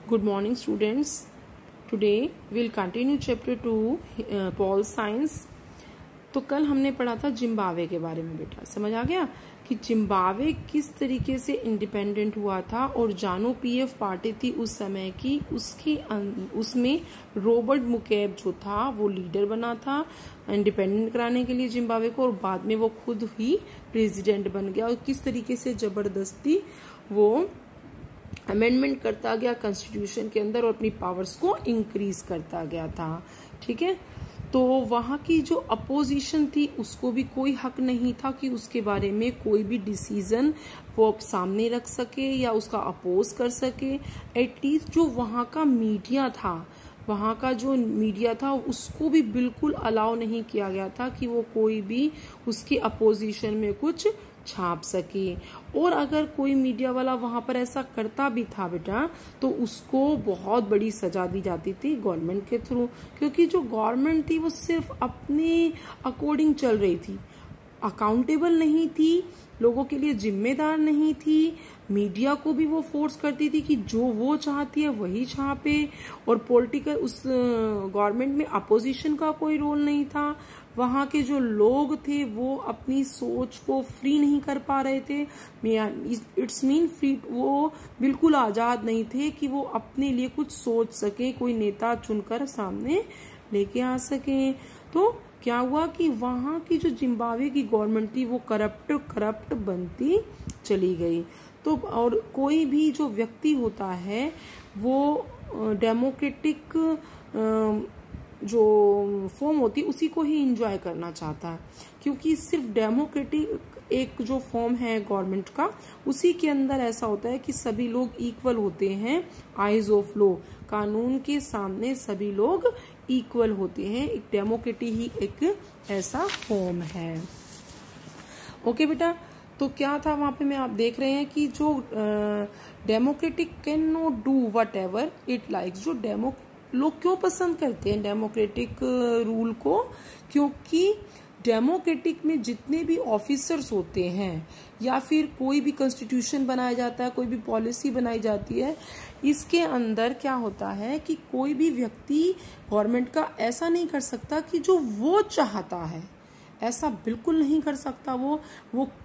Good morning students. Today we'll continue chapter 2 Pol Science. तो कल हमने पढ़ा था जिम्बाब्वे के बारे में बेटा, समझ आ गया कि जिम्बाब्वे किस तरीके से इंडिपेंडेंट हुआ था और जानो पीएफ पार्टी थी उस समय की, उसमें रॉबर्ट मुगेबे जो था वो लीडर बना था इंडिपेंडेंट कराने के लिए जिम्बाब्वे को, और बाद में वो खुद ही प्रेसिडेंट बन गया और किस तरीके से जबरदस्ती वो अमेंडमेंट करता गया कॉन्स्टिट्यूशन के अंदर और अपनी पावर्स को इंक्रीज करता गया था। ठीक है, तो वहां की जो अपोजिशन थी उसको भी कोई हक नहीं था कि उसके बारे में कोई भी डिसीजन वो सामने रख सके या उसका अपोज कर सके। एटलीस्ट जो वहां का मीडिया था उसको भी बिल्कुल अलाउ नहीं किया गया था कि वो कोई भी उसके अपोजिशन में कुछ छाप सके। और अगर कोई मीडिया वाला वहां पर ऐसा करता भी था बेटा तो उसको बहुत बड़ी सजा दी जाती थी गवर्नमेंट के थ्रू, क्योंकि जो गवर्नमेंट थी वो सिर्फ अपने अकॉर्डिंग चल रही थी, अकाउंटेबल नहीं थी, लोगों के लिए जिम्मेदार नहीं थी। मीडिया को भी वो फोर्स करती थी कि जो वो चाहती है वही छापे, और पॉलिटिकल उस गवर्नमेंट में अपोजिशन का कोई रोल नहीं था। वहां के जो लोग थे वो अपनी सोच को फ्री नहीं कर पा रहे थे, इट्स मीन फ्री, वो बिल्कुल आजाद नहीं थे कि वो अपने लिए कुछ सोच सके, कोई नेता चुनकर सामने लेके आ सके। तो क्या हुआ कि वहां की जो जिम्बाब्वे की गवर्नमेंट थी वो करप्ट बनती चली गई। तो और कोई भी जो व्यक्ति होता है वो डेमोक्रेटिक जो फॉर्म होती है उसी को ही एंजॉय करना चाहता है, क्योंकि सिर्फ डेमोक्रेटिक एक जो फॉर्म है गवर्नमेंट का उसी के अंदर ऐसा होता है कि सभी लोग इक्वल होते हैं, आइज ऑफ लॉ, कानून के सामने सभी लोग इक्वल होते हैं। एक डेमोक्रेटिक ही एक ऐसा फॉर्म है। ओके बेटा, तो क्या था वहां पे में आप देख रहे हैं कि जो democratic can not do what ever it likes. जो लोग क्यों पसंद करते हैं डेमोक्रेटिक रूल को, क्योंकि डेमोक्रेटिक में जितने भी ऑफिसर्स होते हैं या फिर कोई भी कॉन्स्टिट्यूशन बनाया जाता है, कोई भी पॉलिसी बनाई जाती है, इसके अंदर क्या होता है कि कोई भी व्यक्ति गवर्नमेंट का ऐसा नहीं कर सकता कि जो वो चाहता है, ऐसा बिल्कुल नहीं कर सकता। वो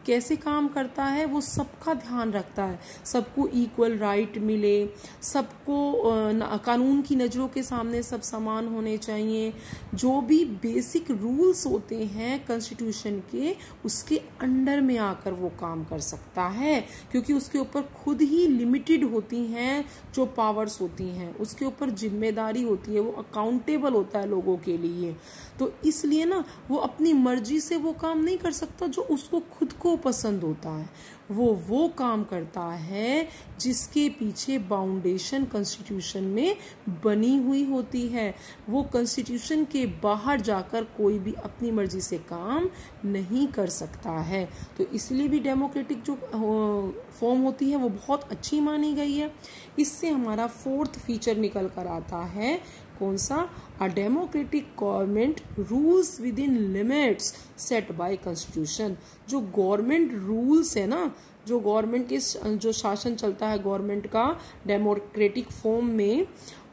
कैसे काम करता है, वो सबका ध्यान रखता है, सबको इक्वल राइट मिले, सबको कानून की नजरों के सामने सब समान होने चाहिए। जो भी बेसिक रूल्स होते हैं कॉन्स्टिट्यूशन के उसके अंडर में आकर वो काम कर सकता है, क्योंकि उसके ऊपर खुद ही लिमिटेड होती हैं जो पावर्स होती हैं, उसके ऊपर जिम्मेदारी होती है, वो अकाउंटेबल होता है लोगों के लिए। तो इसलिए ना वो अपनी मर्जी से वो काम नहीं कर सकता जो उसको खुद को पसंद होता है, वो काम करता है जिसके पीछे बाउंडेशन कॉन्स्टिट्यूशन में बनी हुई होती है। वो कॉन्स्टिट्यूशन के बाहर जाकर कोई भी अपनी मर्जी से काम नहीं कर सकता है। तो इसलिए भी डेमोक्रेटिक जो फॉर्म होती है वो बहुत अच्छी मानी गई है। इससे हमारा फोर्थ फीचर निकल कर आता है, कौन सा? A democratic government rules with in limits set bye constitution. जो गवर्नमेंट रूल्स है ना, जो गवर्नमेंट के जो शासन चलता है गवर्नमेंट का डेमोक्रेटिक फॉर्म में,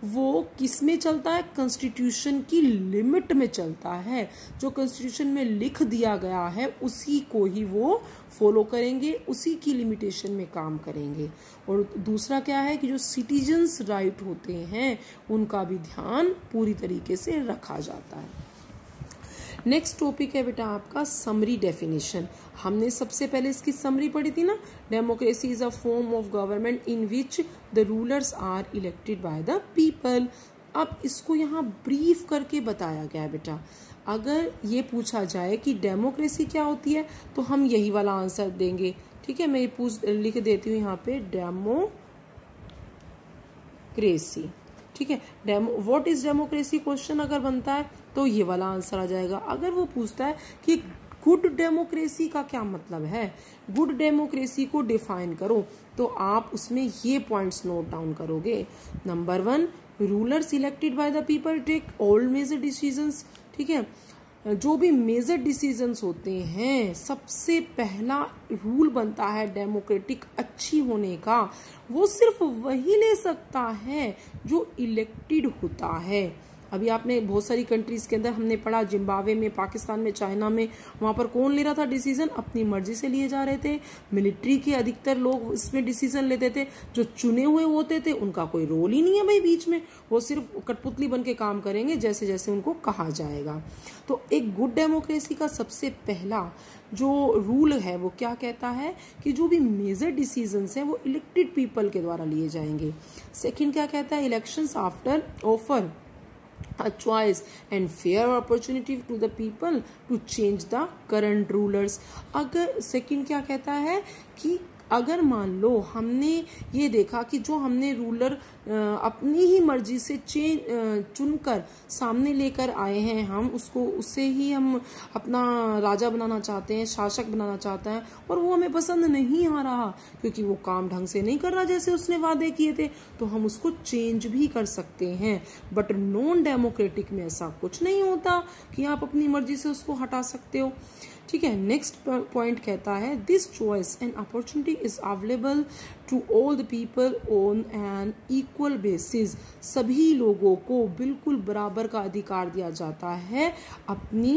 वो किस में चलता है? कॉन्स्टिट्यूशन की लिमिट में चलता है। जो कॉन्स्टिट्यूशन में लिख दिया गया है उसी को ही वो फॉलो करेंगे, उसी की लिमिटेशन में काम करेंगे। और दूसरा क्या है कि जो सिटीजन्स राइट होते हैं उनका भी ध्यान पूरी तरीके से रखा जाता है। नेक्स्ट टॉपिक है बेटा आपका समरी डेफिनेशन। हमने सबसे पहले इसकी समरी पढ़ी थी ना, democracy is a form of government in which the rulers are elected by the people. अब इसको यहाँ ब्रीफ करके बताया गया है बेटा। अगर ये पूछा जाए कि डेमोक्रेसी क्या होती है तो हम यही वाला आंसर देंगे। ठीक है, मैं लिख देती हूँ यहाँ पे डेमोक्रेसी। ठीक है, व्हाट इज डेमोक्रेसी क्वेश्चन अगर बनता है तो ये वाला आंसर आ जाएगा। अगर वो पूछता है कि गुड डेमोक्रेसी का क्या मतलब है, गुड डेमोक्रेसी को डिफाइन करो, तो आप उसमें ये पॉइंट्स नोट डाउन करोगे। Number 1, rulers elected by the people take all major decisions. ठीक है, जो भी मेजर डिसीजंस होते हैं, सबसे पहला रूल बनता है डेमोक्रेटिक अच्छी होने का, वो सिर्फ वही ले सकता है जो इलेक्टेड होता है। अभी आपने बहुत सारी कंट्रीज के अंदर हमने पढ़ा, जिम्बाब्वे में, पाकिस्तान में, चाइना में, वहां पर कौन ले रहा था डिसीजन? अपनी मर्जी से लिए जा रहे थे। मिलिट्री के अधिकतर लोग इसमें डिसीजन लेते थे। जो चुने हुए होते थे उनका कोई रोल ही नहीं है भाई बीच में, वो सिर्फ कठपुतली बन के काम करेंगे जैसे जैसे उनको कहा जाएगा। तो एक गुड डेमोक्रेसी का सबसे पहला जो रूल है वो क्या कहता है कि जो भी मेजर डिसीजंस हैं वो इलेक्टेड पीपल के द्वारा लिए जाएंगे। सेकंड क्या कहता है? Elections after offer a choice and fair opportunity to the people to change the current rulers। अगर सेकंड क्या कहता है कि अगर मान लो हमने ये देखा कि जो हमने रूलर अपनी ही मर्जी से चुनकर सामने लेकर आए हैं, हम उसको उससे ही हम अपना राजा बनाना चाहते हैं, शासक बनाना चाहता है, और वो हमें पसंद नहीं आ रहा क्योंकि वो काम ढंग से नहीं कर रहा जैसे उसने वादे किए थे, तो हम उसको चेंज भी कर सकते हैं। बट नॉन डेमोक्रेटिक में ऐसा कुछ नहीं होता कि आप अपनी मर्जी से उसको हटा सकते हो। ठीक है। नेक्स्ट पॉइंट कहता है this choice and opportunity is available to all the people on an equal basis. सभी लोगों को बिल्कुल बराबर का अधिकार दिया जाता है अपनी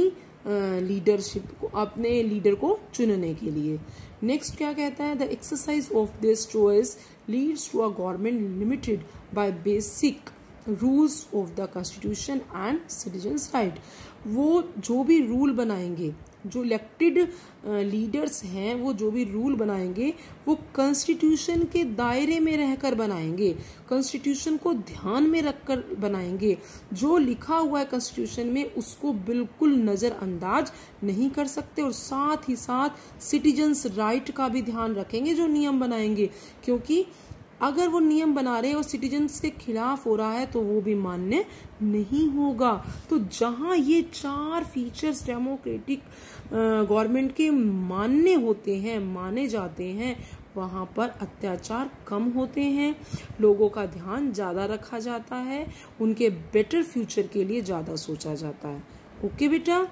लीडरशिप को, अपने लीडर को चुनने के लिए। नेक्स्ट क्या कहता है? The exercise of this choice leads to a government limited by basic rules of the constitution and citizens right. वो जो भी रूल बनाएंगे, जो इलेक्टेड लीडर्स हैं, वो जो भी रूल बनाएंगे वो कॉन्स्टिट्यूशन के दायरे में रहकर बनाएंगे, कॉन्स्टिट्यूशन को ध्यान में रखकर बनाएंगे। जो लिखा हुआ है कॉन्स्टिट्यूशन में उसको बिल्कुल नजरअंदाज नहीं कर सकते, और साथ ही साथ सिटीजन्स राइट का भी ध्यान रखेंगे जो नियम बनाएंगे, क्योंकि अगर वो नियम बना रहे हैं और सिटीजन्स के खिलाफ हो रहा है तो वो भी मान्य नहीं होगा। तो जहां ये चार फीचर्स डेमोक्रेटिक गवर्नमेंट के मान्य होते हैं, माने जाते हैं, वहां पर अत्याचार कम होते हैं, लोगों का ध्यान ज्यादा रखा जाता है, उनके बेटर फ्यूचर के लिए ज्यादा सोचा जाता है। ओके बेटा।